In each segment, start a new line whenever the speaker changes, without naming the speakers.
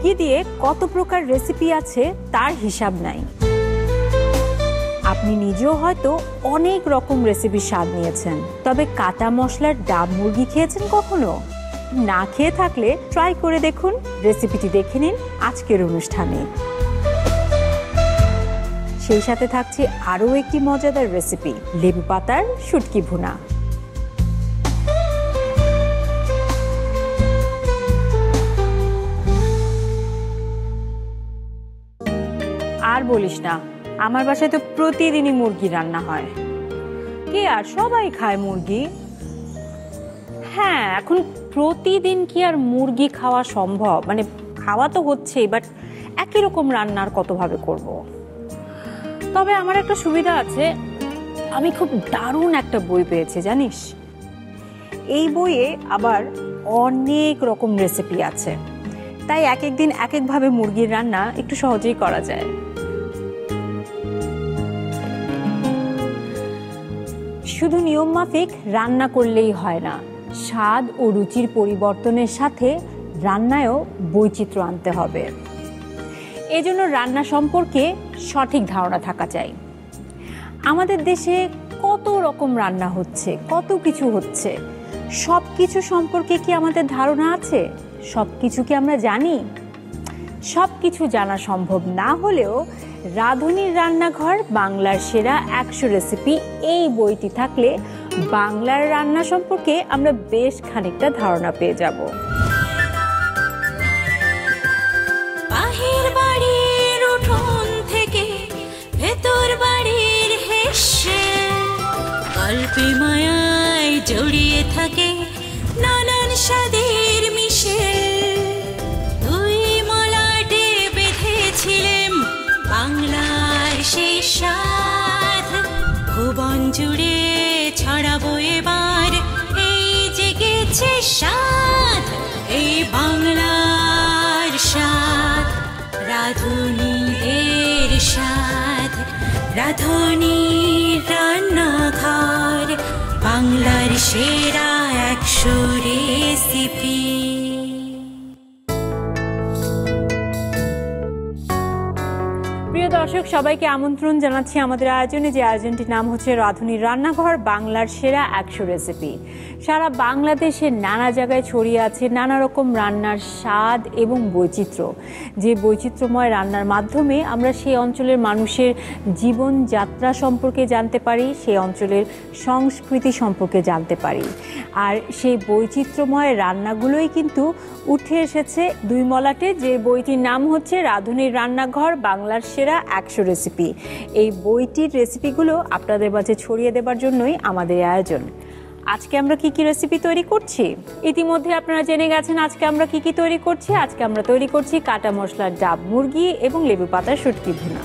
মুরগি দিয়ে কত প্রকার রেসিপি আছে তার হিসাব নাই। আপনি নিজেও হয়তো অনেক রকম রেসিপির স্বাদ নিয়েছেন, তবে কাটা মশলার ডাব মুরগি খেয়েছেন কখনো? না খেয়ে থাকলে ট্রাই করে দেখুন। রেসিপিটি দেখে নিন আজকের অনুষ্ঠানে। সেই সাথে থাকছে আরও একটি মজাদার রেসিপি, লেবু পাতার শুটকি ভুনা। আর বলিস না, আমার বাসায় তো প্রতিদিনই মুরগি রান্না হয়। কে আর সবাই খায় মুরগি। হ্যাঁ, এখন প্রতিদিন কি আর মুরগি খাওয়া সম্ভব? মানে খাওয়া তো হচ্ছেই, বাট একই রকম রান্নার কতভাবে করব। তবে আমার একটা সুবিধা আছে, আমি খুব দারুণ একটা বই পেয়েছি জানিস। এই বইয়ে আবার অনেক রকম রেসিপি আছে, তাই এক এক দিন এক একভাবে মুরগির রান্না একটু সহজেই করা যায়। শুধু নিয়ম মাফিক রান্না করলেই হয় না, স্বাদ ও রুচির পরিবর্তনের সাথে রান্নায়ও বৈচিত্র্য আনতে হবে। এজন্য রান্না সম্পর্কে সঠিক ধারণা থাকা চাই। আমাদের দেশে কত রকম রান্না হচ্ছে, কত কিছু হচ্ছে, সব কিছু সম্পর্কে কি আমাদের ধারণা আছে? সব কিছু কি আমরা জানি? সব কিছু জানা সম্ভব না হলেও রাঁধুনির রান্নাঘর বাংলার সেরা 100 রেসিপি এই বইটি থাকলে বাংলার রান্না সম্পর্কে আমরা বেশ খানিকটা ধারণা পেয়ে যাব।
বাহির বাড়ির উঠোন থেকে ভেতর বাড়ির হেসে গল্পে মায়ায় জড়িয়ে থাকে নানান স্বাদের মিশে। দুই মলাটে বেঁধেছিলেন বাংলার সেই স্বাদ, ভুবন জুড়ে ছড়াবো এবার এই জেগেছে স্বাদ, এই বাংলার স্বাদ, রাঁধুনিদের স্বাদ, রাঁধুনির রান্নাঘর বাংলার সেরা 100 রেসিপি।
প্রিয় দর্শক, সবাইকে আমন্ত্রণ জানাচ্ছি আমাদের আয়োজনে, যে আয়োজনটির নাম হচ্ছে রাঁধুনির রান্নাঘর বাংলার সেরা 100 রেসিপি। সারা বাংলাদেশের নানা জায়গায় ছড়িয়ে আছে নানা রকম রান্নার স্বাদ এবং বৈচিত্র্য। যে বৈচিত্র্যময় রান্নার মাধ্যমে আমরা সেই অঞ্চলের মানুষের জীবনযাত্রা সম্পর্কে জানতে পারি, সেই অঞ্চলের সংস্কৃতি সম্পর্কে জানতে পারি। আর সেই বৈচিত্র্যময় রান্নাগুলোই কিন্তু উঠে এসেছে দুই মলাটে, যে বইটির নাম হচ্ছে রাঁধুনির রান্নাঘর বাংলার সেরা 100 রেসিপি। এই বইটির রেসিপিগুলো আপনাদের মাঝে ছড়িয়ে দেবার জন্যই আমাদের আয়োজন। আজকে আমরা কি কি রেসিপি তৈরি করছি ইতিমধ্যে আপনারা জেনে গেছেন। আজকে আমরা কি কি তৈরি করছি? আজকে আমরা তৈরি করছি কাটা মশলার ডাব মুরগি এবং লেবু পাতার শুটকি ভুনা।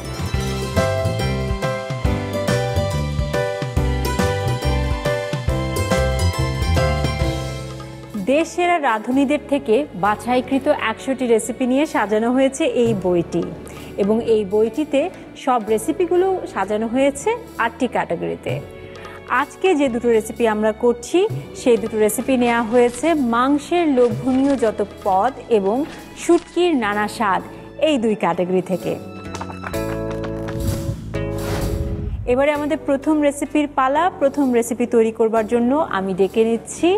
দেশ সেরা রাঁধুনিদের থেকে বাছাইকৃত 100টি রেসিপি নিয়ে সাজানো হয়েছে এই বইটি, এবং এই বইটিতে সব রেসিপিগুলো সাজানো হয়েছে 8টি ক্যাটাগরিতে। আজকে যে দুটো রেসিপি আমরা করছি সেই দুটো রেসিপি নেওয়া হয়েছে মাংসের লোভনীয় যত পদ এবং শুটকির নানা স্বাদ, এই দুই ক্যাটাগরি থেকে। এবারে আমাদের প্রথম রেসিপির পালা। প্রথম রেসিপি তৈরি করবার জন্য আমি ডেকে নিচ্ছি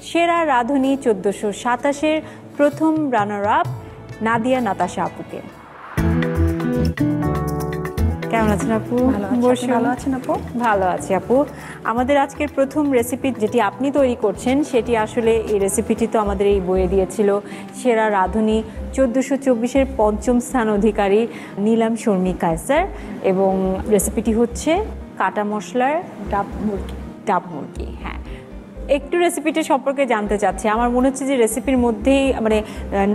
সেরা রাঁধুনি 1427-এর প্রথম রানার আপ নাদিয়া নাতাশা আপুকে। কেমন আছেন আপু?
ভালো আছেন আপু?
ভালো আছি আপু। আমাদের আজকের প্রথম রেসিপি যেটি আপনি তৈরি করছেন সেটি আসলে এই রেসিপিটি তো আমাদের এই বইয়ে দিয়েছিল সেরা রাঁধুনি 1424-এর 5ম স্থান অধিকারী নীলাম শর্মী কায়সার, এবং রেসিপিটি হচ্ছে কাটা মশলার ডাব মুরগি। হ্যাঁ, একটু রেসিপিটি সম্পর্কে জানতে চাচ্ছি। আমার মনে হচ্ছে যে রেসিপির মধ্যেই, মানে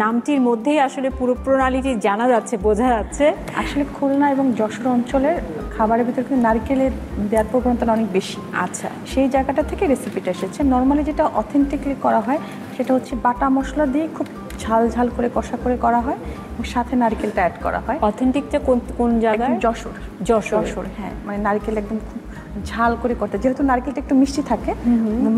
নামটির মধ্যেই আসলে পুরো প্রণালীটি জানা যাচ্ছে, বোঝা যাচ্ছে।
আসলে খুলনা এবং যশোর অঞ্চলের খাবারের ভিতরে কিন্তু নারকেলের দেওয়ার প্রবণতা অনেক বেশি।
আচ্ছা,
সেই জায়গাটা থেকে রেসিপিটা এসেছে। নর্মালি যেটা অথেন্টিকলি করা হয় সেটা হচ্ছে বাটা মশলা দিয়ে খুব ঝাল ঝাল করে কষা করে করা হয় এবং সাথে নারকেলটা অ্যাড করা হয়।
অথেন্টিকটা কোন জায়গায়?
যশোর। হ্যাঁ, মানে নারকেল একদম খুব ঝাল করে করতে, যেহেতু নারকেলটা একটু মিষ্টি থাকে,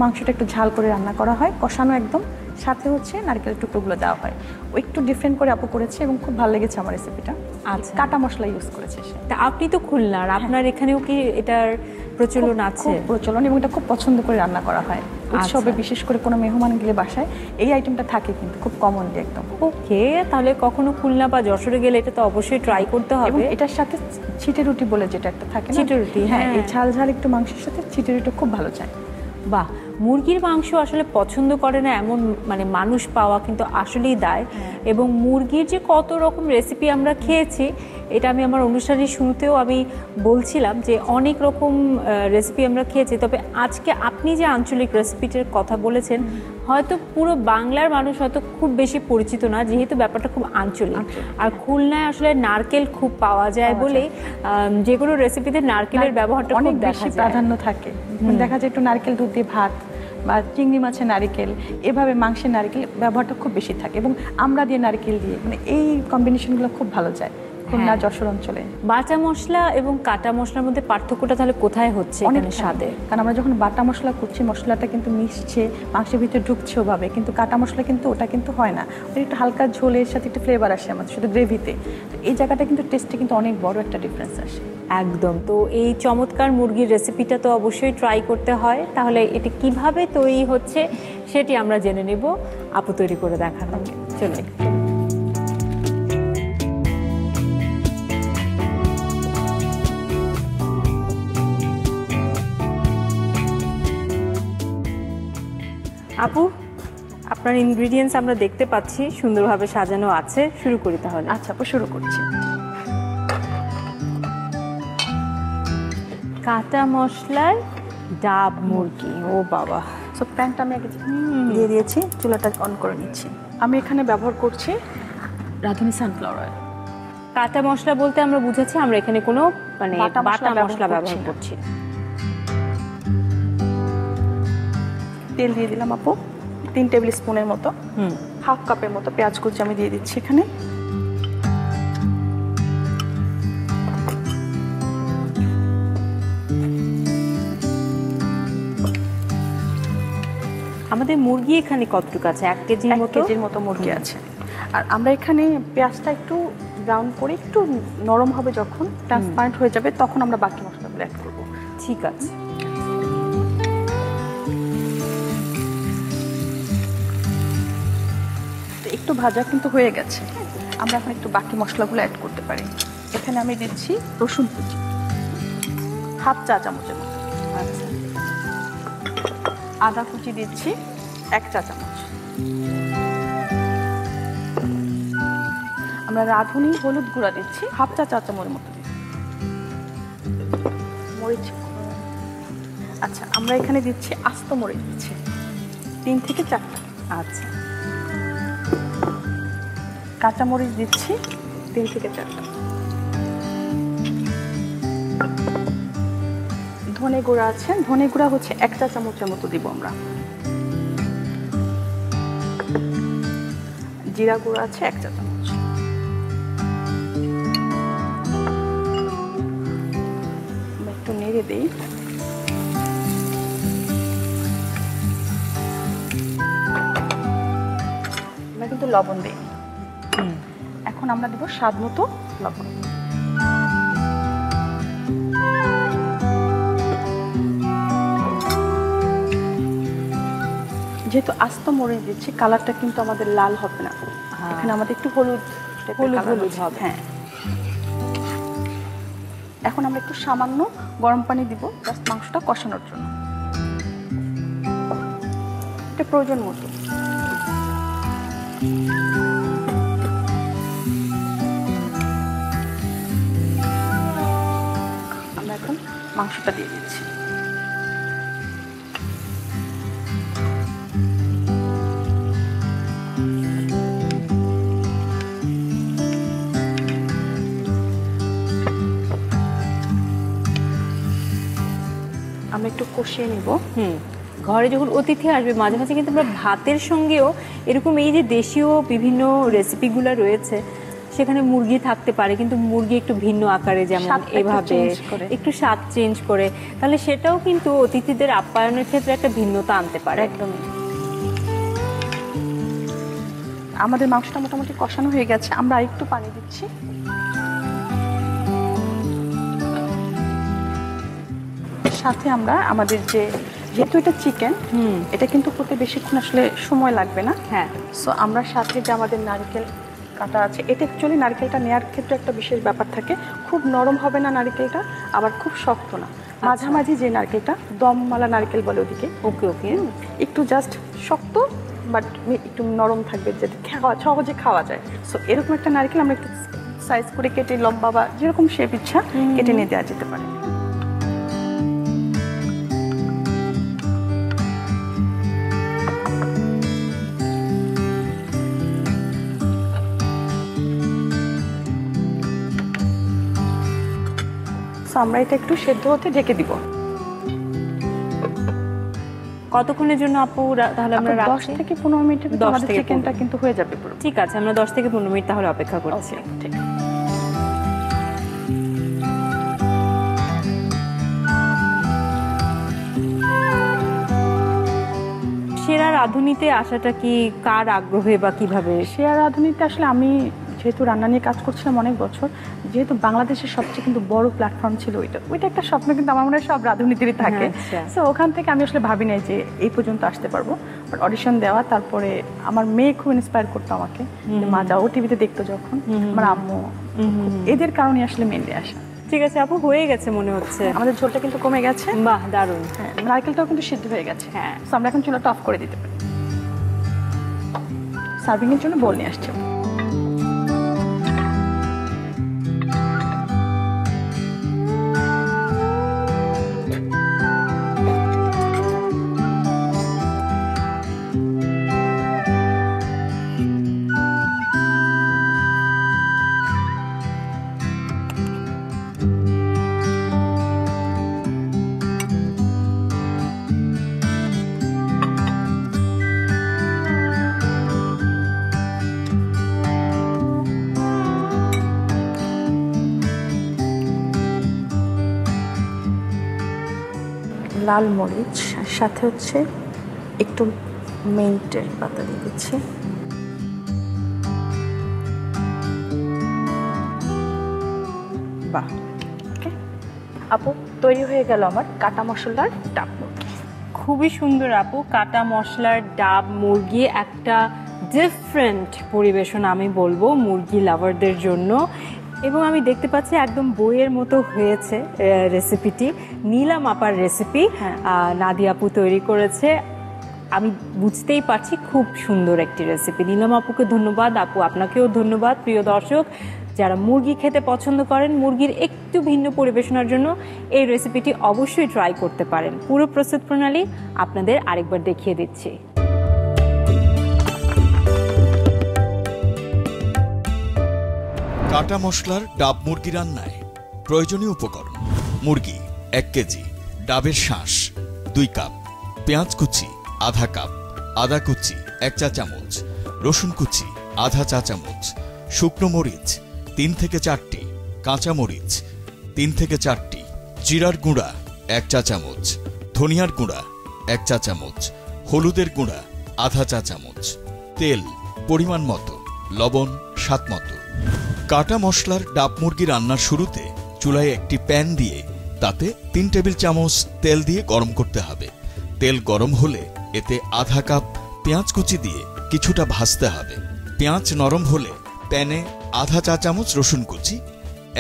মাংসটা একটু ঝাল করে রান্না করা হয়, কষানো একদম, সাথে হচ্ছে নারকেলের টুকরোগুলো দেওয়া হয়। ও একটু ডিফারেন্ট করে আপু করেছে এবং খুব ভালো লেগেছে আমার রেসিপিটা।
আচ্ছা।
কাটা মশলা ইউজ করেছে সে।
তা আপনি তো খুলনার, আপনার এখানেও কি এটার প্রচলন আছে?
খুব প্রচলন, এবং এটা খুব পছন্দ করে রান্না করা হয় উৎসবে, বিশেষ করে কোনো মেহমান গেলে বাসায় এই আইটেমটা থাকে কিন্তু খুব কমনলি একদম।
ওকে, তাহলে কখনো খুলনা বা যশোরে গেলে এটা তো অবশ্যই ট্রাই করতে
এবং
হবে।
এটার সাথে ছিটে রুটি বলে যেটা একটা থাকে না,
ছিটে রুটি,
হ্যাঁ,
হ্যাঁ।
এই ঝাল ঝাল একটু মাংসের সাথে ছিটে রুটি খুব ভালো যায়।
বাহ, মুরগির মাংস আসলে পছন্দ করে না এমন মানে মানুষ পাওয়া কিন্তু আসলেই দায়। এবং মুরগির যে কত রকম রেসিপি আমরা খেয়েছি, এটা আমি আমার অনুষ্ঠানের শুরুতেও আমি বলছিলাম যে অনেক রকম রেসিপি আমরা খেয়েছি, তবে আজকে আপনি যে আঞ্চলিক রেসিপিটার কথা বলেছেন হয়তো পুরো বাংলার মানুষ হয়তো খুব বেশি পরিচিত না, যেহেতু ব্যাপারটা খুব আঞ্চলিক। আর খুলনায় আসলে নারকেল খুব পাওয়া যায় বলে যেগুলো রেসিপিতে নারকেলের ব্যবহারটা
অনেক
খুব
বেশি প্রাধান্য থাকে। দেখা যায় একটু নারকেল দুধ দিয়ে ভাত বা চিংড়ি মাছের নারকেল, এভাবে মাংসের নারকেল ব্যবহারটা খুব বেশি থাকে, এবং আমরা দিয়ে নারকেল দিয়ে, মানে এই কম্বিনেশনগুলো খুব ভালো যায় খুলনা যশোর অঞ্চলে।
বাটা মশলা এবং কাটা মশলার মধ্যে পার্থক্যটা তাহলে কোথায় হচ্ছে?
অনেক
স্বাদে,
কারণ আমরা যখন বাটা মশলা করছি মশলাটা কিন্তু মিশছে, মাংসের ভিতরে ঢুকছে ওভাবে, কিন্তু কাটা মশলা কিন্তু ওটা কিন্তু হয় না, ওটা একটু হালকা ঝোলের সাথে একটু ফ্লেভার আসে আমাদের শুধু গ্রেভিতে। এই জায়গাটা কিন্তু টেস্টে কিন্তু অনেক বড় একটা ডিফারেন্স আসে।
একদম। তো এই চমৎকার মুরগির রেসিপিটা তো অবশ্যই ট্রাই করতে হয়, তাহলে এটা কিভাবে তৈরি হচ্ছে সেটি আমরা জেনে নেব। আপু তৈরি করে দেখানো, চলো। আপু, আপনার ইনগ্রিডিয়েন্টস আমরা দেখতে পাচ্ছি সুন্দরভাবে সাজানো আছে, শুরু করি তাহলে।
আচ্ছা আপু, শুরু করছি।
কাটা মশলার ডাব মুরগি, ও বাবা।
সো প্যানটা আমি আগে দিয়ে দিয়েছি, চুলাটা অন করে নিচ্ছি। আমি এখানে ব্যবহার করছি রাঁধুনি সানফ্লাওয়ার অয়েল।
কাটা মশলা বলতে আমরা বুঝেছি আমরা এখানে কোনো মানে
বাটা
মশলা ব্যবহার করছি।
তেল দিয়ে দিলাম আপু 3 টেবিল স্পুনের মতো, হাফ কাপের মতো পেঁয়াজ কুচি আমি দিয়ে দিচ্ছি এখানে।
আমাদের মুরগি এখানে কতটুকু আছে? 1 কেজির মতো?
1 কেজির মতো মুরগি আছে। আর আমরা এখানে পেঁয়াজটা একটু ব্রাউন করে একটু নরম হবে, যখন ট্রান্সপারেন্ট হয়ে যাবে তখন আমরা বাকি মশলাগুলো অ্যাড করব।
ঠিক আছে।
একটু ভাজা কিন্তু হয়ে গেছে, আমরা এখন একটু বাকি মশলাগুলো অ্যাড করতে পারি। এখানে আমি দিচ্ছি রসুন কুচি হাফ চা চামচের মতো।
আচ্ছা।
আদা কুচি দিচ্ছি 1 চা চামচ। আমরা রাঁধুনি হলুদ গুঁড়া দিচ্ছি হাফ চা চামচের মতো। মরিচ, আচ্ছা আমরা এখানে দিচ্ছি আস্ত মরিচ দিচ্ছি 3 থেকে 4টা।
আচ্ছা।
কাঁচা মরিচ দিচ্ছি 3 থেকে 4টা। ধনে গুঁড়া আছে, ধনে গুঁড়া হচ্ছে 1 চা চামচের মতো দিব আমরা। জিরা গুঁড়া আছে 1 চা চামচ। একটু নেড়ে দিই। আমরা কিন্তু লবণ দিই। এখন আমরা দেব স্বাদ মতো লবণ। যেহেতু আস্ত মরিচ দিচ্ছি, কালারটা কিন্তু আমাদের লাল হবে না, এখানে আমাদের একটু হলুদ হলুদ হবে। হ্যাঁ, এখন আমরা একটু সামান্য গরম পানি দিব জাস্ট মাংসটা কষানোর জন্য, এটা প্রয়োজন মতো। আমরা এখন মাংসটা দিয়ে দিচ্ছি। আমরা একটু কষিয়ে নিব।
ঘরে যখন অতিথি আসবে মাঝে মাঝে কিন্তু আমরা ভাতের সঙ্গেও এরকম এই যে দেশীয় বিভিন্ন রেসিপিগুলো রয়েছে সেখানে মুরগি থাকতে পারে, কিন্তু মুরগি একটু ভিন্ন আকারে, যেমন এভাবে একটু স্বাদ চেঞ্জ করে, তাহলে সেটাও কিন্তু অতিথিদের আপ্যায়নের ক্ষেত্রে একটা ভিন্নতা আনতে পারে।
একদমই। আমাদের মাংসটা মোটামুটি কষানো হয়ে গেছে, আমরা একটু পানি দিচ্ছি। সাথে আমরা আমাদের যেহেতু এটা চিকেন, এটা কিন্তু করতে বেশিক্ষণ আসলে সময় লাগবে না।
হ্যাঁ,
সো আমরা সাথে যে আমাদের নারকেল কাটা আছে, এটা অ্যাকচুয়ালি নারকেলটা নেওয়ার ক্ষেত্রে একটা বিশেষ ব্যাপার থাকে, খুব নরম হবে না নারকেলটা, আবার খুব শক্ত না, মাঝামাঝি যে নারকেলটা, দমওয়ালা নারকেল বলে ওদিকে।
ওকে ওকে,
একটু জাস্ট শক্ত বাট একটু নরম থাকবে, যাতে সহজে খাওয়া যায়। সো এরকম একটা নারকেল আমরা একটু সাইজ করে কেটে, লম্বা বা যেরকম শেপ ইচ্ছা কেটে নিয়ে দেওয়া যেতে পারে। আমরা এটা একটু সেদ্ধ হতে ঢেকে দিব।
কতক্ষণের জন্য আপু তাহলে আমরা
10 থেকে 15 মিনিটের ভিতরে আমাদের চিকেনটা কিন্তু হয়ে যাবে পুরো।
ঠিক আছে, আমরা 10 থেকে 15 মিনিট তাহলে অপেক্ষা করছি।
ঠিক।
সেরা রাঁধুনিতে আসাটা কি কার আগ্রহে বা কিভাবে?
সেরা রাঁধুনিতে আসলে আমি যেহেতু রান্না নিয়ে কাজ করছিলাম অনেক বছর, যেহেতু বাংলাদেশের সবচেয়ে কিন্তু বড় প্ল্যাটফর্ম ছিল ওইটা একটা স্বপ্ন কিন্তু আমার মনে হয় সব রাঁধুনিদেরই থাকে। সো ওখান থেকে আমি আসলে ভাবি নাই যে এই পর্যন্ত আসতে পারবো, বাট অডিশন দেওয়া, তারপরে আমার মেয়ে খুব ইন্সপায়ার করতো আমাকে, মা যাও টিভিতে দেখতো যখন, আমার আম্মু, এদের কারণে আসলে মেনলি আসা।
ঠিক আছে আপু, হয়ে গেছে মনে হচ্ছে,
আমাদের ঝোলটা কিন্তু কমে গেছে।
বাহ, দারুণ।
হ্যাঁ, নারকেলটাও কিন্তু সিদ্ধ হয়ে গেছে। হ্যাঁ, সো আমরা এখন চুলাটা অফ করে দিতে পারি। সার্ভিং এর জন্য বোল নিয়ে আসছি। লাল মরিচ, সাথে হচ্ছে একটু মিন্টের পাতা দিয়ে দিচ্ছি। বাহ, ওকে আপু, তৈরি হয়ে গেল আমার কাটা মশলার ডাব মুরগি।
খুবই সুন্দর আপু, কাটা মশলার ডাব মুরগি, একটা ডিফারেন্ট পরিবেশন আমি বলবো মুরগি লাভারদের জন্য। এবং আমি দেখতে পাচ্ছি একদম বইয়ের মতো হয়েছে রেসিপিটি, নীলা মাপার রেসিপি, নাদিয়া আপু তৈরি করেছে। আমি বুঝতেই পারছি খুব সুন্দর একটি রেসিপি। নীলাম আপুকে ধন্যবাদ, আপু আপনাকেও ধন্যবাদ। প্রিয় দর্শক, যারা মুরগি খেতে পছন্দ করেন, মুরগির একটু ভিন্ন পরিবেশনার জন্য এই রেসিপিটি অবশ্যই ট্রাই করতে পারেন। পুরো প্রস্তুত প্রণালী আপনাদের আরেকবার দেখিয়ে দিচ্ছি।
কাটা মশলার ডাব মুরগি রান্নায় প্রয়োজনীয় উপকরণ: মুরগি 1 কেজি, ডাবের শাঁস 2 কাপ, পেঁয়াজ কুচি আধা কাপ, আদা কুচি 1 চা চামচ, রসুন কুচি আধা চা চামচ, শুকনো মরিচ 3 থেকে 4টি, কাঁচা মরিচ 3 থেকে 4টি, জিরার গুঁড়া 1 চা চামচ, ধনিয়ার গুঁড়া 1 চা চামচ, হলুদের গুঁড়া আধা চা চামচ, তেল পরিমাণ মতো, লবণ স্বাদ মতো। কাটা মশলার ডাব মুরগি রান্নার শুরুতে চুলায় একটি প্যান দিয়ে তাতে 3 টেবিল চামচ তেল দিয়ে গরম করতে হবে। তেল গরম হলে এতে আধা কাপ পেঁয়াজ কুচি দিয়ে কিছুটা ভাজতে হবে। পেঁয়াজ নরম হলে প্যানে আধা চা চামচ রসুন কুচি,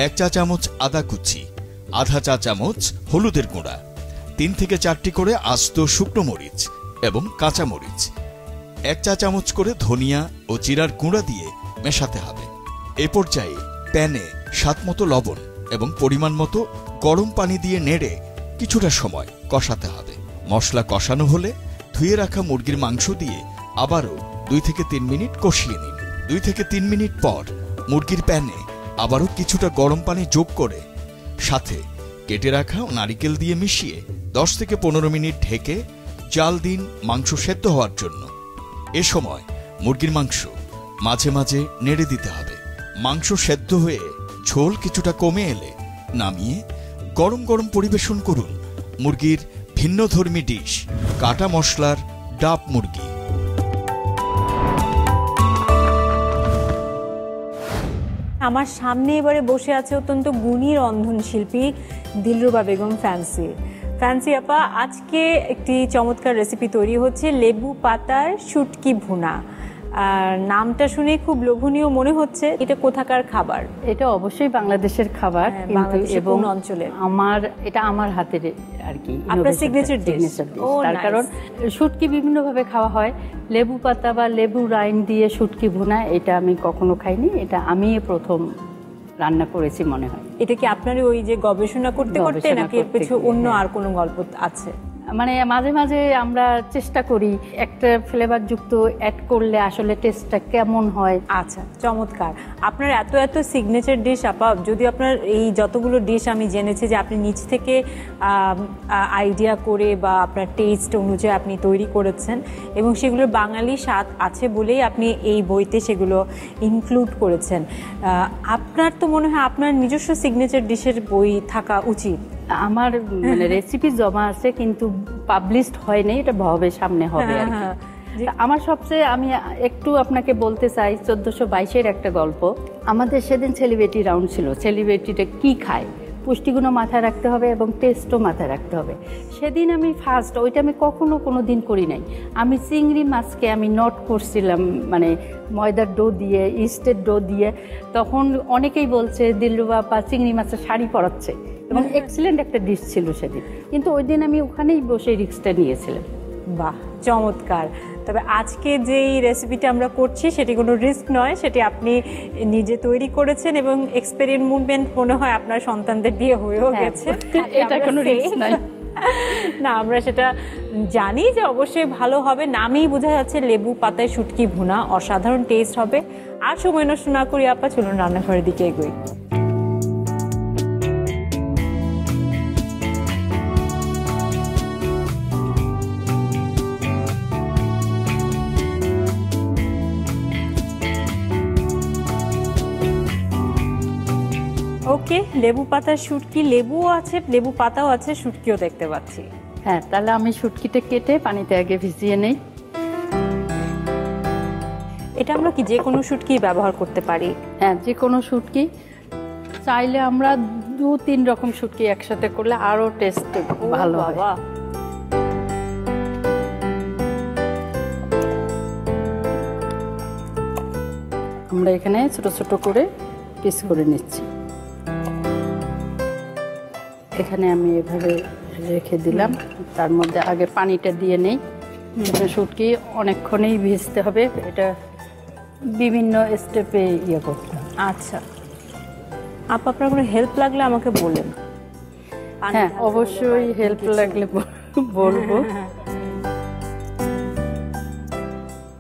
1 চা চামচ আদা কুচি, আধা চা চামচ হলুদের গুঁড়া, 3 থেকে 4টি করে আস্ত শুকনো মরিচ এবং কাঁচা মরিচ, 1 চা চামচ করে ধনিয়া ও জিরার গুঁড়া দিয়ে মেশাতে হবে। এ পর্যায়ে প্যানে স্বাদমতো লবণ এবং পরিমাণ মতো গরম পানি দিয়ে নেড়ে কিছুটা সময় কষাতে হবে। মশলা কষানো হলে ধুয়ে রাখা মুরগির মাংস দিয়ে আবারও 2 থেকে 3 মিনিট কষিয়ে নিন। 2 থেকে 3 মিনিট পর মুরগির প্যানে আবারও কিছুটা গরম পানি যোগ করে সাথে কেটে রাখা নারিকেল দিয়ে মিশিয়ে 10 থেকে 15 মিনিট ঢেকে জাল দিন মাংস সেদ্ধ হওয়ার জন্য। এ সময় মুরগির মাংস মাঝে মাঝে নেড়ে দিতে হবে। মাংস সেদ্ধ হয়ে ঝোল কিছুটা কমে এলে নামিয়ে গরম গরম পরিবেশন করুন মুরগির ভিন্নধর্মী ডিশ, কাটা মশলার ডাব মুরগি।
আমার সামনে এবারে বসে আছে অত্যন্ত গুণী রন্ধনশিল্পী দিলরুবা বেগম ফ্যান্সি আপা, আজকে একটি চমৎকার রেসিপি তৈরি হচ্ছে লেবু পাতার শুটকি ভুনা। আর নামটা শুনে খুব লোভনীয় মনে হচ্ছে। এটা কোথাকার খাবার?
এটা অবশ্যই বাংলাদেশের খাবার,
এবং অঞ্চলের
এটা আমার হাতের আর কি
আপনার সিগনেচার ডিশ।
তার কারণ শুটকি বিভিন্ন ভাবে খাওয়া হয়, লেবু পাতা বা লেবু রাইন দিয়ে শুটকি ভুনা এটা আমি কখনো খাইনি, এটা আমি প্রথম রান্না করেছি মনে হয়।
এটা কি আপনার ওই যে গবেষণা করতে করতে নাকি এর পিছনে অন্য আর কোনো গল্প আছে?
মানে মাঝে মাঝে আমরা চেষ্টা করি একটা ফ্লেভার যুক্ত অ্যাড করলে আসলে টেস্টটা কেমন হয়।
আচ্ছা, চমৎকার। আপনার এত এত সিগনেচার ডিশ আপা, যদি আপনার এই যতগুলো ডিশ আমি জেনেছি যে আপনি নিজ থেকে আইডিয়া করে বা আপনার টেস্ট অনুযায়ী আপনি তৈরি করেছেন এবং সেগুলোর বাঙালি স্বাদ আছে বলেই আপনি এই বইতে সেগুলো ইনক্লুড করেছেন। আপনার তো মনে হয় আপনার নিজস্ব সিগনেচার ডিশের বই থাকা উচিত।
আমার মানে রেসিপি জমা আছে কিন্তু পাবলিশড হয়নি, এটা ভবে সামনে হবে আর কি। আমার সবচেয়ে আমি একটু আপনাকে বলতে চাই 1422-এর একটা গল্প। আমাদের সেদিন সেলিব্রিটি রাউন্ড ছিল, সেলিব্রিটিটা কি খায় পুষ্টিগুণও মাথায় রাখতে হবে এবং টেস্টও মাথায় রাখতে হবে। সেদিন আমি ফার্স্ট, ওইটা আমি কোনো দিন করি নাই, আমি চিংড়ি মাছকে আমি নট করছিলাম মানে ময়দার ডো দিয়ে, ইস্টের ডো দিয়ে। তখন অনেকেই বলছে দিলরুবা আপা চিংড়ি মাছের শাড়ি পরাচ্ছে এবং এক্সিলেন্ট একটা ডিশ ছিল সেদিন, কিন্তু ওই দিন আমি ওখানেই বসে রিস্কটা নিয়েছিলাম।
বাহ, চমৎকার। তবে আজকে যেই রেসিপিটা আমরা করছি সেটি কোনো রিস্ক নয়, সেটি আপনি নিজে তৈরি করেছেন এবং এক্সপেরিমেন্ট মনে হয় আপনার সন্তানদের দিয়ে হয়েও গেছে।
এটা কোনো রিস্ক নয়।
না, আমরা সেটা জানি যে অবশ্যই ভালো হবে। নামেই বোঝা যাচ্ছে লেবু পাতায় শুটকি ভুনা, অসাধারণ টেস্ট হবে। আর সময় নষ্ট না করি আপা, চলুন রান্নাঘরের দিকে এগোই। ওকে, লেবু পাতার শুটকি, লেবুও আছে, লেবু পাতাও আছে, শুটকিও দেখতে পাচ্ছি।
হ্যাঁ, তাহলে আমি শুটকিটা কেটে পানিতে আগে ভিজিয়ে নেই।
এটা আমরা কি যে কোনো শুটকি ব্যবহার করতে পারি?
হ্যাঁ, যে কোনো শুটকি, চাইলে আমরা 2-3 রকম শুটকি একসাথে করলে আরো টেস্ট ভালো হয়। আমরা এখানে ছোট ছোট করে পিস করে নিচ্ছি। এখানে আমি এভাবে রেখে দিলাম, তার মধ্যে আগে পানিটা দিয়ে নেই। শুটকি অনেকক্ষণই ভিজতে হবে, এটা বিভিন্ন স্টেপে ইয়ে করতে হবে।
আচ্ছা আপা, আপনার কোনো হেল্প লাগলে আমাকে বলেন।
হ্যাঁ, অবশ্যই হেল্প লাগলে বলবো।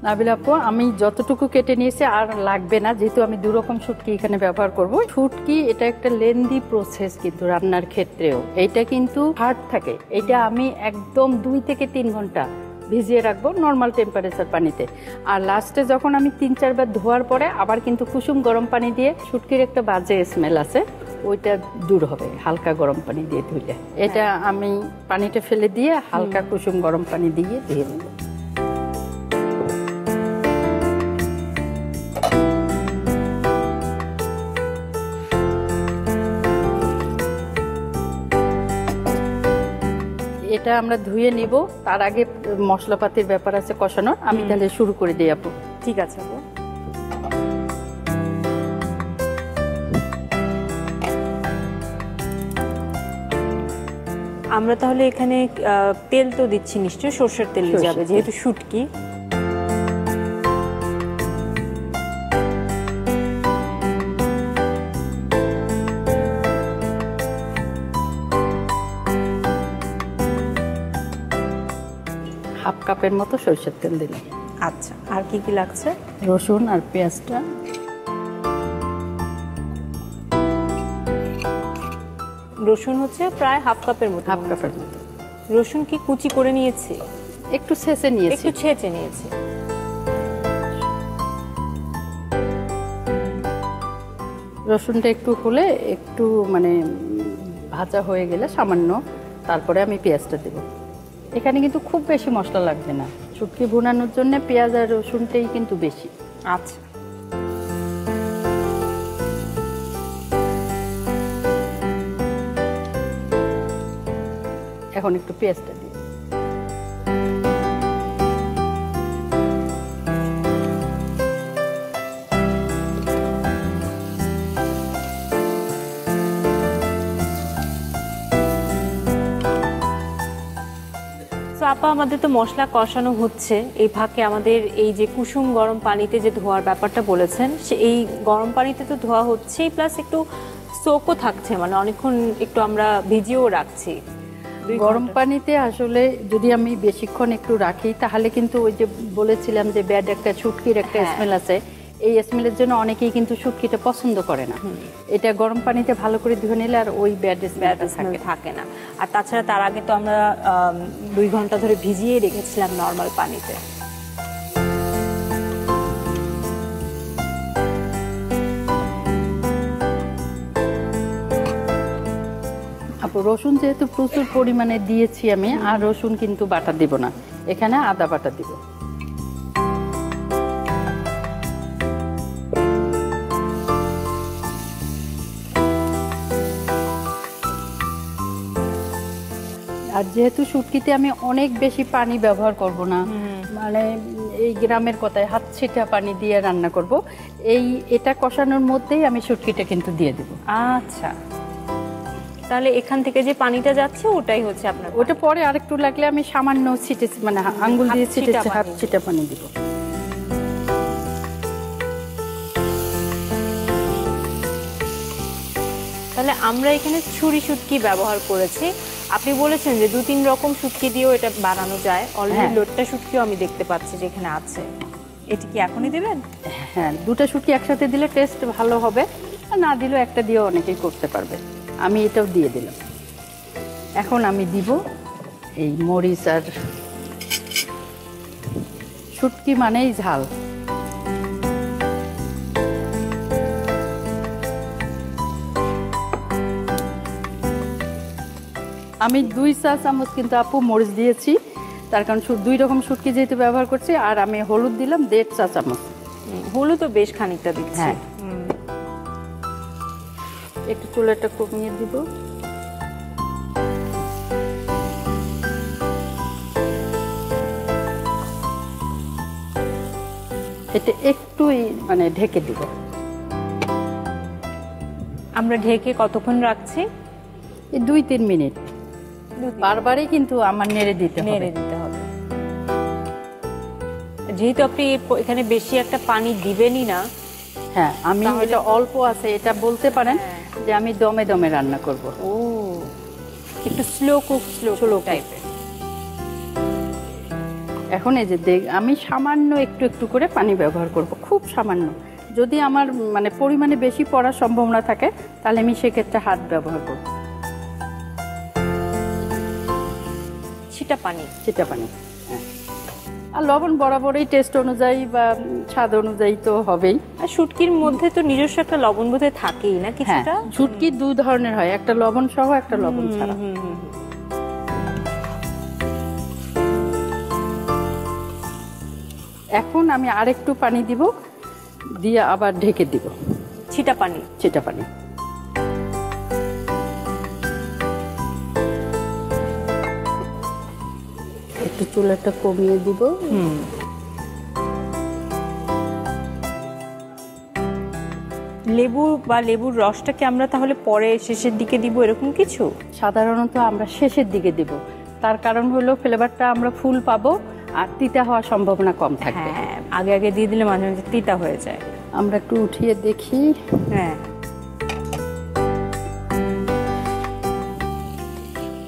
নাবিলা আপু, আমি যতটুকু কেটে নিয়েছি আর লাগবে না, যেহেতু আমি 2 রকম শুটকি এখানে ব্যবহার করব। শুটকি এটা একটা লেন্দি প্রসেস কিন্তু রান্নার ক্ষেত্রেও, এটা কিন্তু হার্ড থাকে। এটা আমি একদম 2 থেকে 3 ঘন্টা ভিজিয়ে রাখবো নর্মাল টেম্পারেচার পানিতে। আর লাস্টে যখন আমি 3-4 বার ধোয়ার পরে আবার কিন্তু কুসুম গরম পানি দিয়ে, শুটকির একটা বাজে স্মেল আছে ওইটা দূর হবে হালকা গরম পানি দিয়ে ধুলে। এটা আমি পানিটা ফেলে দিয়ে হালকা কুসুম গরম পানি দিয়ে ধুয়ে নেব। এটা আমরা ধুয়ে নিব, তার আগে মশলাপাতির ব্যাপার আছে কষানোর। আমি তাহলে শুরু করে দিই আপু।
ঠিক আছে আপু। আমরা তাহলে এখানে তেল তো দিচ্ছি নিশ্চয়ই, সরষের তেল যাবে যেহেতু শুটকি।
হাফ কাপের মতো সরষের তেল দিলাম।
আচ্ছা, আর কি কি লাগছে?
রসুন আর পেঁয়াজটা,
রসুন হচ্ছে প্রায় হাফ কাপের মতো।
হাফ কাপের মতো।
রসুন কি কুচি করে নিয়েছি?
একটু ছেঁচে নিয়েছি।
একটু ছেঁচে নিয়েছি।
রসুনটা একটু হলে, একটু মানে ভাজা হয়ে গেলে সামান্য, তারপরে আমি পেঁয়াজটা দেব। এখানে কিন্তু খুব বেশি মশলা লাগবে না, শুটকি ভুনানোর জন্য পেঁয়াজ আর রসুনটাই কিন্তু বেশি।
আচ্ছা,
এখন একটু পেঁয়াজটা দিই।
তো আপা, আমাদের তো মশলা কষানো হচ্ছে, এই ফাঁকে আমাদের এই যে কুসুম গরম পানিতে যে ধোয়ার ব্যাপারটা বলেছেন, এই গরম পানিতে তো ধোয়া হচ্ছেই, প্লাস একটু সোকও থাকছে, মানে অনেকক্ষণ একটু আমরা ভিজিয়েও রাখছি।
গরম পানিতে আসলে যদি আমি বেশিক্ষণ একটু রাখি তাহলে কিন্তু ওই যে বলেছিলাম যে ব্যাড একটা শুটকির একটা স্মেল আছে, এই স্মেলের জন্য অনেকেই কিন্তু শুটকিটা পছন্দ করে না। এটা গরম পানিতে ভালো করে ধুয়ে নিলে আর ওই ব্যাড স্মেল
থাকে না। আর তাছাড়া তার আগে তো আমরা 2 ঘন্টা ধরে ভিজিয়ে রেখেছিলাম নর্মাল পানিতে।
আপু, রসুন যেহেতু প্রচুর পরিমাণে দিয়েছি আমি, আর রসুন কিন্তু বাটা দিব না, এখানে আদা বাটা দিব। আর যেহেতু শুটকিতে আমি অনেক বেশি পানি ব্যবহার করব না, মানে এই গ্রামের কথায় হাত ছিটা পানি দিয়ে রান্না করব, এটা কষানোর মধ্যেই আমি শুটকিটা কিন্তু দিয়ে দেব।
আচ্ছা, তাহলে এখান থেকে যে পানিটা যাচ্ছে ওটাই হচ্ছে আপনার?
ওটা পরে আরেকটু লাগলে আমি সামান্য ছিটে, মানে আঙ্গুল দিয়ে ছিটে হাত ছিটা পানি দিব।
তাহলে আমরা এখানে ছুরি শুটকি ব্যবহার করেছি। আপনি বলেছেন যে 2-3 রকম শুটকি দিয়েও এটা বানানো যায়। অলরেডি লোটটা শুটকিও আমি দেখতে পাচ্ছি যে এখানে আছে। এটা কি এখনই দিবেন?
হ্যাঁ, 2টা শুটকি একসাথে দিলে টেস্ট ভালো হবে, আর না দিলেও একটা দিয়েও অনেকেই করতে পারবে। আমি এটাও দিয়ে দিলাম। এখন আমি দিব এই মরিচ, আর শুটকি মানেই ঝাল। আমি 2 চা চামচ কিন্তু আপু মরিচ দিয়েছি, তার কারণ 2 রকম শুটকি যেহেতু ব্যবহার করছি। আর আমি হলুদ দিলাম 1.5 চা চামচ।
হলুদ তো বেশ খানিকটা দিচ্ছি।
হ্যাঁ, একটু চুলাটা কমিয়ে দিব। এটা একটুই মানে ঢেকে দিব।
আমরা ঢেকে কতক্ষণ রাখছি?
এই 2-3 মিনিট। বারবারই কিন্তু আমার নেড়ে দিতে হবে।
যেহেতু আপনি এখানে বেশি একটা পানি দিবেনই না।
হ্যাঁ, আমি এটা অল্প আছে, এটা বলতে পারেন যে আমি দমে দমে রান্না করব।
ও, একটু স্লো টাইপের।
এখন এই যে আমি সামান্য একটু একটু করে পানি ব্যবহার করব, খুব সামান্য। যদি আমার মানে পরিমাণে বেশি পড়ার সম্ভাবনা থাকে তাহলে আমি সেক্ষেত্রে হাত ব্যবহার করব। ছিটা পানি। হ্যাঁ, আর লবণ বরাবরই টেস্ট অনুযায়ী বা স্বাদ অনুযায়ী তো হবেই।
আর শুটকির মধ্যে তো নিজস্ব একটা লবণ বোধহয় থাকেই না কিছুটা?
শুটকি 2 ধরনের হয়, একটা লবণ সহ, একটা লবণ ছাড়া। এখন আমি আরেকটু পানি দিব, দিয়ে আবার ঢেকে দিব।
ছিটা পানি।
একটু চুলাটা কমিয়ে দিব।
লেবু বা লেবুর রসটাকে আমরা তাহলে পরে শেষের দিকে দিব, এরকম কিছু?
সাধারণত আমরা শেষের দিকে দিব, তার কারণ হলো ফ্লেভারটা আমরা ফুল পাবো আর তিতা হওয়ার সম্ভাবনা কম থাকবে।
হ্যাঁ, আগে আগে দিয়ে দিলে মাঝে মাঝে তিতা হয়ে যায়।
আমরা একটু উঠিয়ে দেখি।
হ্যাঁ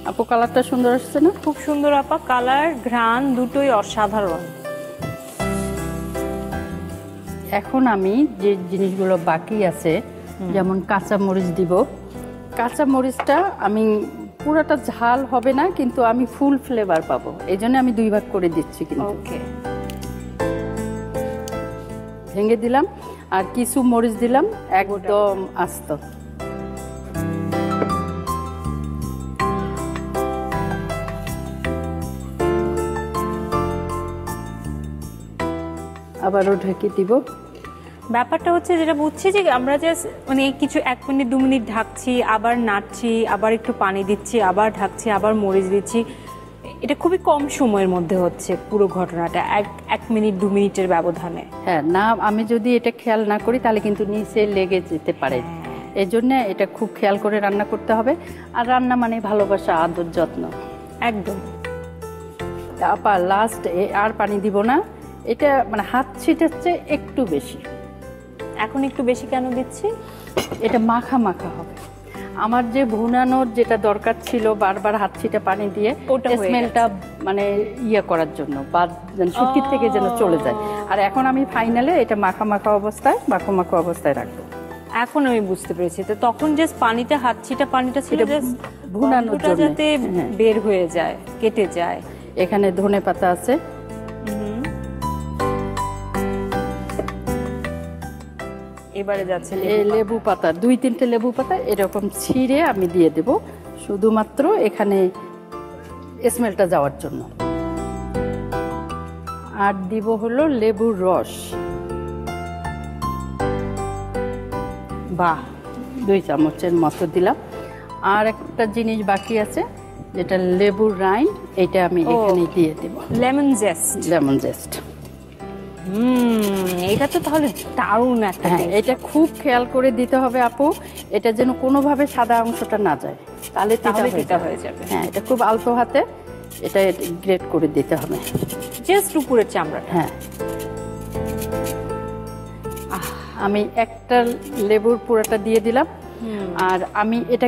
আপু, কালারটা সুন্দর আসছে না?
খুব সুন্দর আপা, কালার ঘ্রাণ দুটোই অসাধারণ।
এখন আমি যে জিনিসগুলো বাকি আছে, যেমন কাঁচা মরিচ দিব। কাঁচা মরিচটা আমি পুরোটা ঝাল হবে না, কিন্তু আমি ফুল ফ্লেভার পাবো, এই জন্য আমি 2 ভাগ করে দিচ্ছি। কিন্তু ভেঙে দিলাম, আর কিছু মরিচ দিলাম একদম আস্ত। আবারও ঢেকে দিব।
ব্যাপারটা হচ্ছে যেটা বুঝছি যে আমরা জাস্ট মানে কিছু 1 মিনিট 2 মিনিট ঢাকছি, আবার নাড়ছি, আবার একটু পানি দিচ্ছি, আবার ঢাকছি, আবার মরিচ দিচ্ছি। এটা খুবই কম সময়ের মধ্যে হচ্ছে পুরো ঘটনাটা, 1 মিনিট 2 মিনিটের ব্যবধানে।
হ্যাঁ, না আমি যদি এটা খেয়াল না করি তাহলে কিন্তু নিচে লেগে যেতে পারে। এই জন্য এটা খুব খেয়াল করে রান্না করতে হবে। আর রান্না মানে ভালোবাসা, আদর, যত্ন।
একদম।
আপা লাস্ট আর পানি দিব না, এটা মানে হাত ছিটাচ্ছে একটু বেশি।
এখন একটু বেশি কেন দিচ্ছি?
এটা মাখা মাখা হবে। আমার যে ভুনানোর যেটা দরকার ছিল বারবার হাত ছিটা পানি দিয়ে,
ওটা হয়ে
স্মেলটা মানে ইয়ে করার জন্য বা শুটকির থেকে যেন চলে যায়। আর এখন আমি ফাইনালে এটা মাখা মাখা অবস্থায় রাখবো।
এখন আমি বুঝতে পেরেছি। তো তখন যে পানিটা হাত ছিটা পানিটা ছিল
ভুনানোর জন্য,
যাতে বের হয়ে যায়, কেটে যায়।
এখানে ধনে পাতা আছে,
এবারে যাচ্ছে
লেবু পাতা, 2-3টে লেবু পাতা এরকম ছিঁড়ে আমি দিয়ে দেব, শুধুমাত্র এখানে স্মেলটা যাওয়ার জন্য। আর দিব হলো লেবুর রস, বাহ 2 চামচের মতো দিলাম। আর একটা জিনিস বাকি আছে যেটা লেবুর রাইন, এটা আমি এখানে দিয়ে দেব,
লেমন জেস্ট। এটা তো তাহলে দারুণ একটা।
হ্যাঁ, এটা খুব খেয়াল করে দিতে হবে আপু, এটা যেন কোনোভাবে সাদা অংশটা না যায়, তাহলে তিতা হয়ে যাবে। হ্যাঁ, এটা খুব অল্প হাতে এটা গ্রেট করে দিতে হবে,
জাস্ট উপরের চামড়া।
হ্যাঁ, আমি একটা লেবুর পুরোটা দিয়ে দিলাম। আর আমি এটা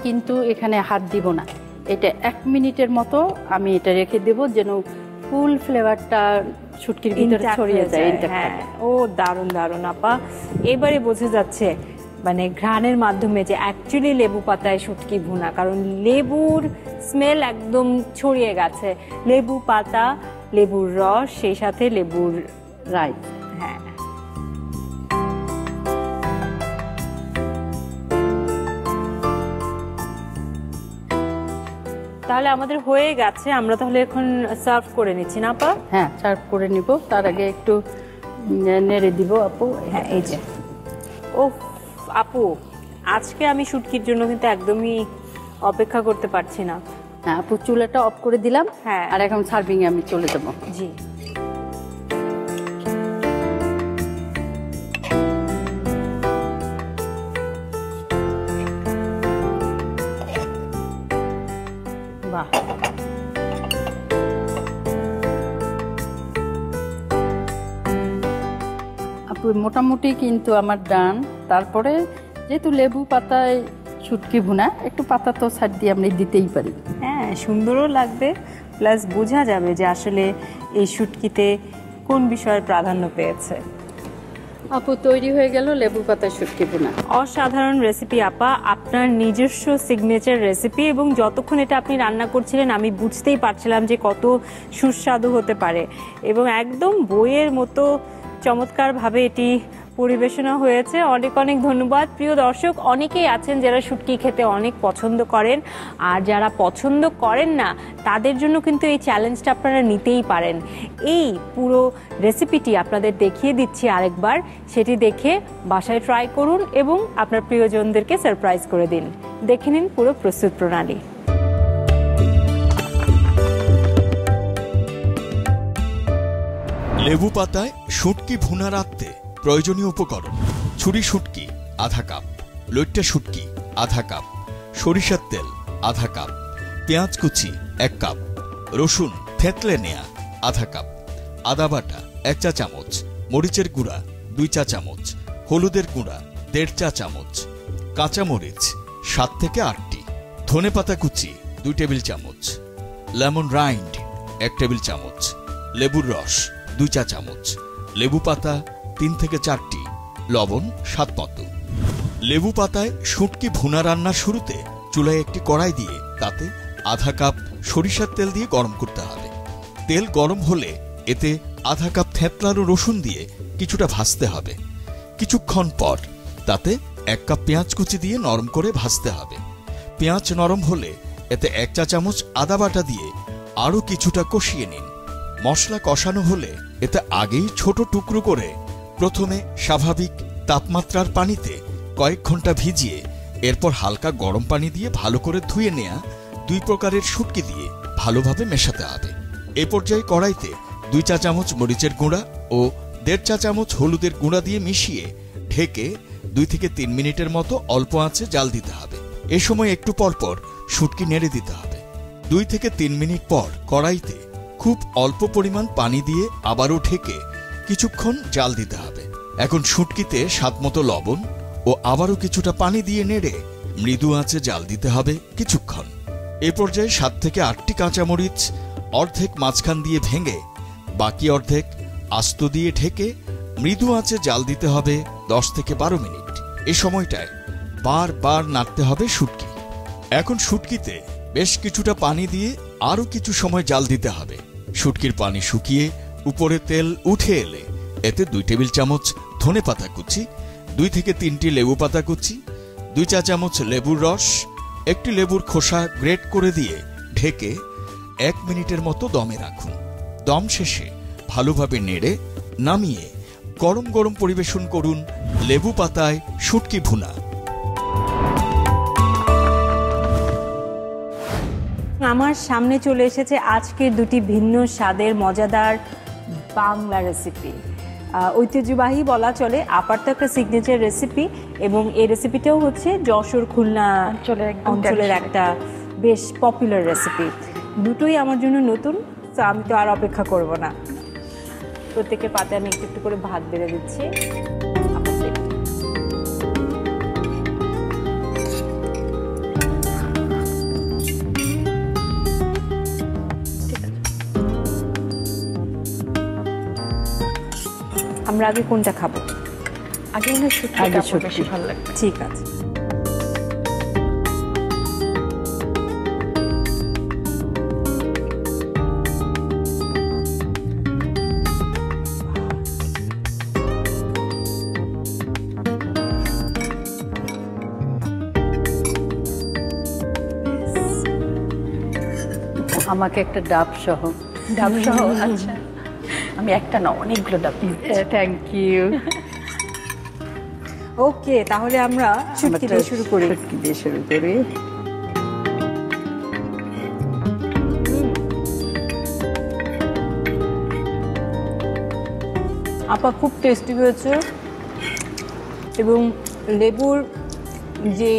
কিন্তু এখানে হাত দিব না, এটা 1 মিনিটের মতো আমি এটা রেখে দেব, যেন ফুল ফ্লেভারটা শুটকির ভিতরে ছড়িয়ে যায়।
হ্যাঁ, ও দারুণ দারুণ আপা, এবারে বোঝা যাচ্ছে মানে ঘ্রাণের মাধ্যমে যে অ্যাকচুয়ালি লেবু পাতায় শুটকি ভুনা, কারণ লেবুর স্মেল একদম ছড়িয়ে গেছে। লেবু পাতা, লেবুর রস, সেই সাথে লেবুর
রাইট।
হ্যাঁ, তাহলে আমাদের হয়ে গেছে। আমরা তাহলে এখন সার্ভ করে নিচ্ছি না আপা?
হ্যাঁ, সার্ভ করে নিব। তার আগে একটু নেড়ে দিব আপু।
হ্যাঁ, এই যে ও আপু, আজকে আমি শুটকির জন্য কিন্তু একদমই অপেক্ষা করতে পারছি না।
হ্যাঁ আপু, চুলাটা অফ করে দিলাম।
হ্যাঁ,
আর এখন সার্ভিং এ আমি চলে যাব।
জি।
বাহ, আপু মোটামুটি কিন্তু আমার ডান। তারপরে যেহেতু লেবু পাতায় শুটকি ভুনা, একটু পাতা তো সাইড দিয়ে আমরা দিতেই পারি।
হ্যাঁ, সুন্দরও লাগবে, প্লাস বোঝা যাবে যে আসলে এই শুটকিতে কোন বিষয়ের প্রাধান্য পেয়েছে।
আপু তৈরি হয়ে গেল লেবু পাতায় শুটকি ভুনা।
অসাধারণ রেসিপি আপা, আপনার নিজস্ব সিগনেচার রেসিপি, এবং যতক্ষণ এটা আপনি রান্না করছিলেন আমি বুঝতেই পারছিলাম যে কত সুস্বাদু হতে পারে, এবং একদম বইয়ের মতো চমৎকারভাবে এটি পরিবেশনা হয়েছে। অনেক অনেক ধন্যবাদ। প্রিয় দর্শক, অনেকেই আছেন যারা শুটকি খেতে অনেক পছন্দ করেন, আর যারা পছন্দ করেন না তাদের জন্য কিন্তু এই চ্যালেঞ্জটা আপনারা নিতেই পারেন। এই পুরো রেসিপিটি আপনাদের দেখিয়ে দিচ্ছি আরেকবার, সেটি দেখে বাসায় ট্রাই করুন এবং আপনার প্রিয়জনদেরকে সারপ্রাইজ করে দিন। দেখে নিন পুরো প্রস্তুত প্রণালী।
লেবু পাতায় শুটকি ভুনা রাঁধতে প্রয়োজনীয় উপকরণ: ছুরি শুটকি আধা কাপ, লইট্টা শুটকি আধা কাপ, সরিষার তেল আধা কাপ, পেঁয়াজ কুচি 1 কাপ, রসুন থেতলে নেয়া আধা কাপ, আদা বাটা 1 চা চামচ, মরিচের গুঁড়া 2 চা চামচ, হলুদের গুঁড়া 1.5 চা চামচ, কাঁচামরিচ 7 থেকে 8টি, ধনেপাতা কুচি 2 টেবিল চামচ, লেমন রাইন্ড 1 টেবিল চামচ, লেবুর রস 2 চা চামচ, লেবু পাতা 3 থেকে 4টি, লবণ স্বাদ মতো। লেবু পাতায় শুটকি ভুনা রান্নার শুরুতে চুলায় একটি কড়াই দিয়ে তাতে আধা কাপ সরিষার তেল দিয়ে গরম করতে হবে। তেল গরম হলে এতে আধা কাপ থেতলানো রসুন দিয়ে কিছুটা ভাজতে হবে। কিছুক্ষণ পর তাতে 1 কাপ পেঁয়াজ কুচি দিয়ে নরম করে ভাজতে হবে। পেঁয়াজ নরম হলে এতে 1 চা চামচ আদা বাটা দিয়ে আরও কিছুটা কষিয়ে নিন। মশলা কষানো হলে এতে আগেই ছোট টুকরো করে প্রথমে স্বাভাবিক তাপমাত্রার পানিতে কয়েক ঘন্টা ভিজিয়ে এরপর হালকা গরম পানি দিয়ে ভালো করে ধুয়ে নেয়া 2 প্রকারের শুটকি দিয়ে ভালোভাবে মেশাতে হবে। এ পর্যায়ে কড়াইতে 2 চা চামচ মরিচের গুঁড়া ও 1.5 চা চামচ হলুদের গুঁড়া দিয়ে মিশিয়ে ঢেকে 2 থেকে 3 মিনিটের মতো অল্প আঁচে জাল দিতে হবে। এ সময় একটু পরপর শুটকি নেড়ে দিতে হবে। 2 থেকে 3 মিনিট পর কড়াইতে খুব অল্প পরিমাণ পানি দিয়ে আবারও ঢেকে কিছুক্ষণ জাল দিতে হবে। এখন শুটকিতে স্বাদমতো লবণ ও আবারও কিছুটা পানি দিয়ে নেড়ে মৃদু আঁচে জাল দিতে হবে কিছুক্ষণ। এ পর্যায়ে 7 থেকে 8টি কাঁচামরিচ অর্ধেক মাঝখান দিয়ে ভেঙে বাকি অর্ধেক আস্ত দিয়ে ঢেকে মৃদু আঁচে জাল দিতে হবে 10 থেকে 12 মিনিট। এই সময়টায় বারবার নাড়তে হবে শুটকি। এখন শুটকিতে বেশ কিছুটা পানি দিয়ে আরও কিছু সময় জাল দিতে হবে। শুটকির পানি শুকিয়ে উপরে তেল উঠে এলে এতে 2 টেবিল চামচ ধনেপাতা কুচি, 2 থেকে 3টি লেবু পাতা কুচি, 2 চা চামচ লেবুর রস, 1টি লেবুর খোসা গ্রেট করে দিয়ে ঢেকে 1 মিনিটের মতো দমে রাখুন। দম শেষে ভালোভাবে নেড়ে নামিয়ে গরম গরম পরিবেশন করুন লেবু পাতায় শুটকি ভুনা।
আমার সামনে চলে এসেছে আজকের 2টি ভিন্ন স্বাদের মজাদার বাংলা রেসিপি। ঐতিহ্যবাহী বলা চলে, আপার তো একটা সিগনেচার রেসিপি এবং এই রেসিপিটাও হচ্ছে যশোর খুলনা অঞ্চলের একটা বেশ পপুলার রেসিপি। দুটোই আমার জন্য নতুন, তো আমি তো আর অপেক্ষা করব না। প্রত্যেকের পাতে আমি একটু একটু করে ভাত বেড়ে দিচ্ছি। আমরা আগে কোনটা খাবো?
আগে মনে হয় শুটকিটা বেশি ভালো লাগবে।
ঠিক আছে।
আমাকে একটা ডাব সহ।
আচ্ছা, আমি একটা না অনেকগুলো ডাব।
Thank you.
ওকে, তাহলে আমরা শুটকি দিয়ে শুরু করি।
শুটকি দিয়ে শুরু করি।
আপা খুব টেস্টি হয়েছে এবং লেবুর যে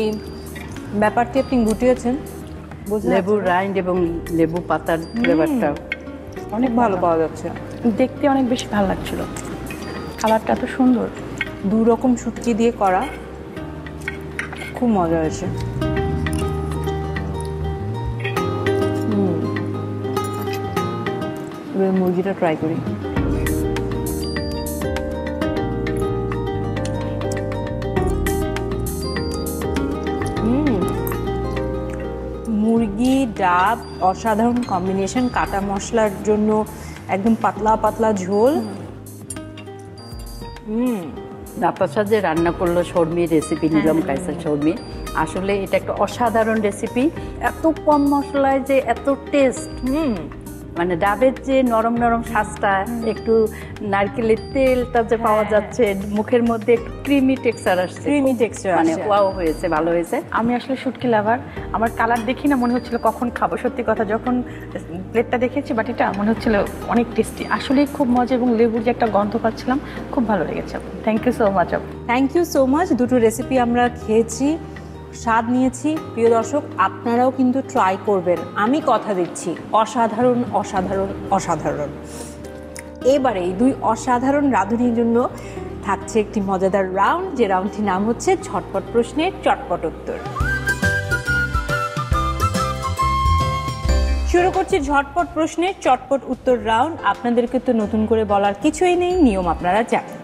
ব্যাপারটি আপনি গুটিয়েছেন,
লেবুর রাইন্ড এবং লেবু পাতার ফ্লেভারটা
অনেক ভালো পাওয়া যাচ্ছে।
দেখতে অনেক বেশি ভালো লাগছিল, কালারটা এত সুন্দর।
2 রকম শুটকি দিয়ে করা, খুব মজা হয়েছে। এবার মুরগিটা ট্রাই করি। মুরগি ডাব অসাধারণ কম্বিনেশন, কাটা মশলার জন্য একদম পাতলা পাতলা ঝোল।
আপনার সাথে রান্না করলো শর্মি রেসিপি, নীলম কায়সার শর্মি। আসলে এটা একটা অসাধারণ রেসিপি, এত কম মশলায় যে এত টেস্ট। মানে ডাবের যে নরম নরম শ্বাসটা, একটু নারকেলের তেলটা যে পাওয়া যাচ্ছে, মুখের মধ্যে একটু ক্রিমি টেক্সচার আসছে, মানে ওয়াও হয়েছে, ভালো হয়েছে।
আমি আসলে শুটকি লাভার, আমার কালার দেখি না মনে হচ্ছিল কখন খাবো। সত্যি কথা, যখন প্লেটটা দেখেছি বাটিটা, মনে হচ্ছিল অনেক টেস্টি, আসলেই খুব মজা, এবং লেবুর যে একটা গন্ধ পাচ্ছিলাম, খুব ভালো লেগেছে। Thank you so much.
Thank you so much. 2টো রেসিপি আমরা খেয়েছি, স্বাদ নিয়েছি। প্রিয় দর্শক, আপনারাও কিন্তু ট্রাই করবেন, আমি কথা দিচ্ছি। অসাধারণ অসাধারণ অসাধারণ। এবারে এই 2 অসাধারণ রাঁধুনির জন্য থাকছে একটি মজাদার রাউন্ড, যে রাউন্ডটির নাম হচ্ছে ঝটপট প্রশ্নের চটপট উত্তর। শুরু করছি ঝটপট প্রশ্নের চটপট উত্তর রাউন্ড। আপনাদেরকে তো নতুন করে বলার কিছুই নেই, নিয়ম আপনারা জানেন।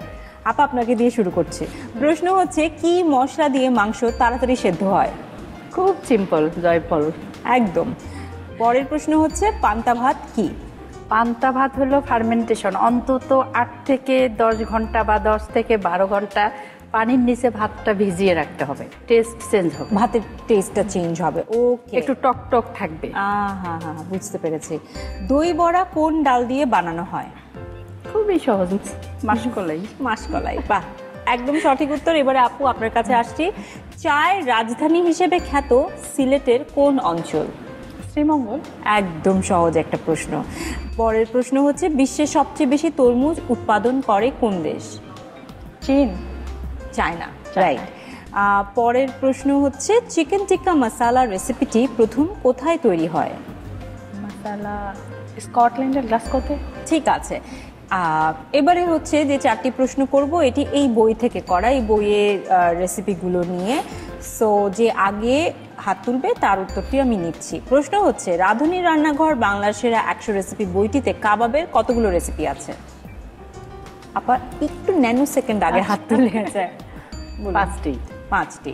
আপা, আপনাকে দিয়ে শুরু করছি। প্রশ্ন হচ্ছে, কি মশলা দিয়ে মাংস তাড়াতাড়ি সেদ্ধ হয়?
খুব সিম্পল, জয়ফল।
একদম। পরের প্রশ্ন হচ্ছে, পান্তা ভাত কি?
পান্তা ভাত হলো ফার্মেন্টেশন, অন্তত 8 থেকে 10 ঘন্টা বা 10 থেকে 12 ঘন্টা পানির নিচে ভাতটা ভিজিয়ে রাখতে হবে, টেস্ট চেঞ্জ হবে,
ভাতের টেস্টটা চেঞ্জ হবে। ওকে,
একটু টক টক থাকবে।
হ্যাঁ, বুঝতে পেরেছি। দই বড়া কোন ডাল দিয়ে বানানো হয়?
খুবই সহজ, মাসকলাই।
মাসকলাই, বাহ, একদম সঠিক উত্তর। এবারে আপু আপনার কাছে আসছি। চায়ের রাজধানী হিসেবে খ্যাত সিলেটের কোন অঞ্চল?
শ্রীমঙ্গল।
একদম সহজ একটা প্রশ্ন। পরের প্রশ্ন হচ্ছে বিশ্বের সবচেয়ে বেশি তরমুজ উৎপাদন করে কোন দেশ?
চীন।
China, right. পরের প্রশ্ন হচ্ছে চিকেন টিক্কা মশালা রেসিপিটি প্রথম কোথায় তৈরি হয়?
মশালা স্কটল্যান্ডের গ্লাসগোতে।
ঠিক আছে। এবারে হচ্ছে যে 4টি প্রশ্ন করব, এটি এই বই থেকে করা, এই বইয়ের রেসিপিগুলো নিয়ে। সো যে আগে হাত তুলবে তার উত্তরটি আমি নিচ্ছি। প্রশ্ন হচ্ছে রাঁধুনি রান্নাঘর বাংলার সেরা 100 রেসিপি বইটিতে কাবাবের কতগুলো রেসিপি আছে? আপা একটু ন্যানো সেকেন্ড আগে হাত তুলে আছে। 5টি।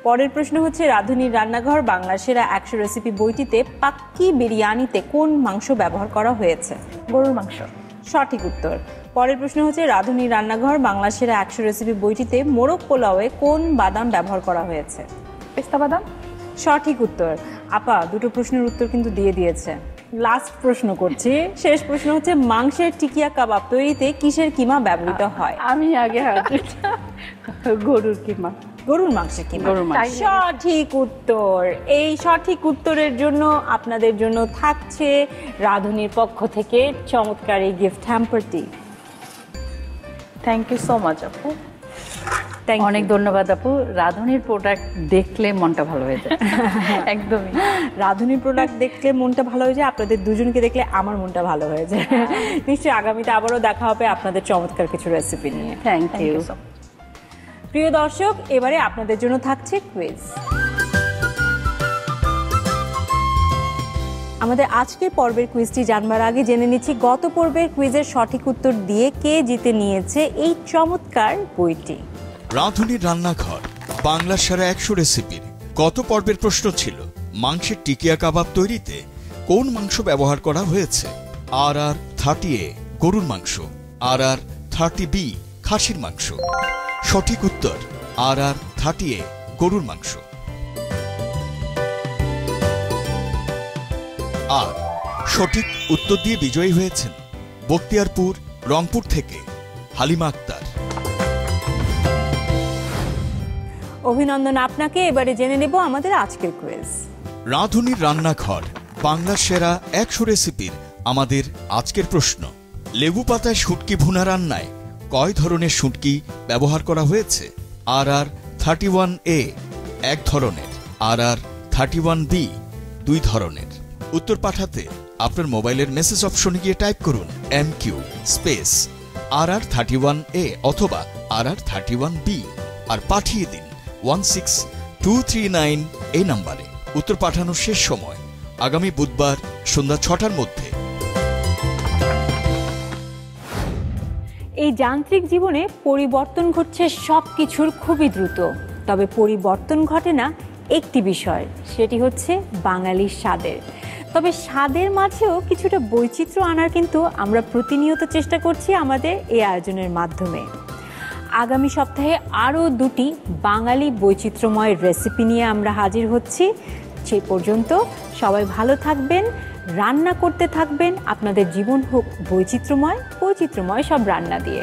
পরের প্রশ্ন হচ্ছে রাঁধুনির রান্নাঘর বাংলার সেরা 100 রেসিপি বইটিতে পাক্কি বিরিয়ানিতে কোন মাংস ব্যবহার করা হয়েছে?
গরুর মাংস।
সঠিক উত্তর। পরের প্রশ্ন হচ্ছে রাঁধুনির রান্নাঘর বাংলার সেরা 100 রেসিপি বইটিতে মোরগ পোলাওয়ে কোন বাদাম ব্যবহার করা হয়েছে?
পেস্তা বাদাম।
সঠিক উত্তর। আপা দুটো প্রশ্নের উত্তর কিন্তু দিয়ে দিয়েছে। লাস্ট প্রশ্ন করছি, শেষ প্রশ্ন হচ্ছে মাংসের টিকিয়া কাবাব তৈরিতে কিসের কিমা ব্যবহৃত হয়?
আমি আগে গরুর কিমা।
গরুর মাংসের কিমা।
গরুর মাংস।
সঠিক উত্তর। এই সঠিক উত্তরের জন্য আপনাদের জন্য থাকছে রাঁধুনির পক্ষ থেকে চমৎকার এই গিফট হ্যাম্পারটি।
থ্যাংক ইউ সো মাচ আপু।
অনেক ধন্যবাদ আপু। রাঁধুনির প্রোডাক্ট দেখলে মনটা ভালো হয়ে যায়।
একদমই।
রাঁধুনির প্রোডাক্ট দেখলে মনটা ভালো হয়ে যায়, আপনাদের দুজনকে দেখলে আমার মনটা ভালো হয়ে যায়। নিশ্চয়ই আগামীতে আবারও দেখা হবে আপনাদের চমৎকার কিছু রেসিপি নিয়ে।
Thank you.
প্রিয় দর্শক, এবারে আপনাদের জন্য থাকছে কুইজ। আমাদের আজকের পর্বের কুইজটি জানবার আগে জেনে নিচ্ছি গত পর্বের কুইজের সঠিক উত্তর দিয়ে কে জিতে নিয়েছে এই চমৎকার বইটি।
রাঁধুনির রান্নাঘর বাংলার সেরা 100 রেসিপির গত পর্বের প্রশ্ন ছিল মাংসের টিকিয়া কাবাব তৈরিতে কোন মাংস ব্যবহার করা হয়েছে? RR30A গরুর মাংস, RR30B খাসির মাংস। সঠিক উত্তর RR30A গরুর মাংস। আর সঠিক উত্তর দিয়ে বিজয়ী হয়েছেন বখতিয়ারপুর রংপুর থেকে হালিমা আক্তার।
অভিনন্দন আপনাকে। এবারে জেনে নেব আমাদের আজকের কুইজ।
রাঁধুনির রান্নাঘর বাংলার সেরা 100 রেসিপির আমাদের আজকের প্রশ্ন, লেবু পাতায় শুটকি ভুনা রান্নায় কয় ধরনের শুটকি ব্যবহার করা হয়েছে? RR31A 1 ধরনের, RR31B 2 ধরনের। উত্তর পাঠাতে আপনার মোবাইলের মেসেজ অপশনে গিয়ে টাইপ করুন MQ স্পেস RR31A অথবা RR31B আর পাঠিয়ে দিন 16239 এই নম্বরে। উত্তর পাঠানোর শেষ সময় আগামী বুধবার সন্ধ্যা 6টার মধ্যে।
এই যান্ত্রিক জীবনে পরিবর্তন ঘটছে সবকিছুর খুবই দ্রুত, তবে পরিবর্তন ঘটে না একটি বিষয়, সেটি হচ্ছে বাঙালির স্বাদের। তবে স্বাদের মাঝেও কিছুটা বৈচিত্র্য আনার কিন্তু আমরা প্রতিনিয়ত চেষ্টা করছি আমাদের এই আয়োজনের মাধ্যমে। আগামী সপ্তাহে আরও 2টি বাঙালি বৈচিত্র্যময় রেসিপি নিয়ে আমরা হাজির হচ্ছি। সেই পর্যন্ত সবাই ভালো থাকবেন, রান্না করতে থাকবেন, আপনাদের জীবন হোক বৈচিত্র্যময় সব রান্না দিয়ে।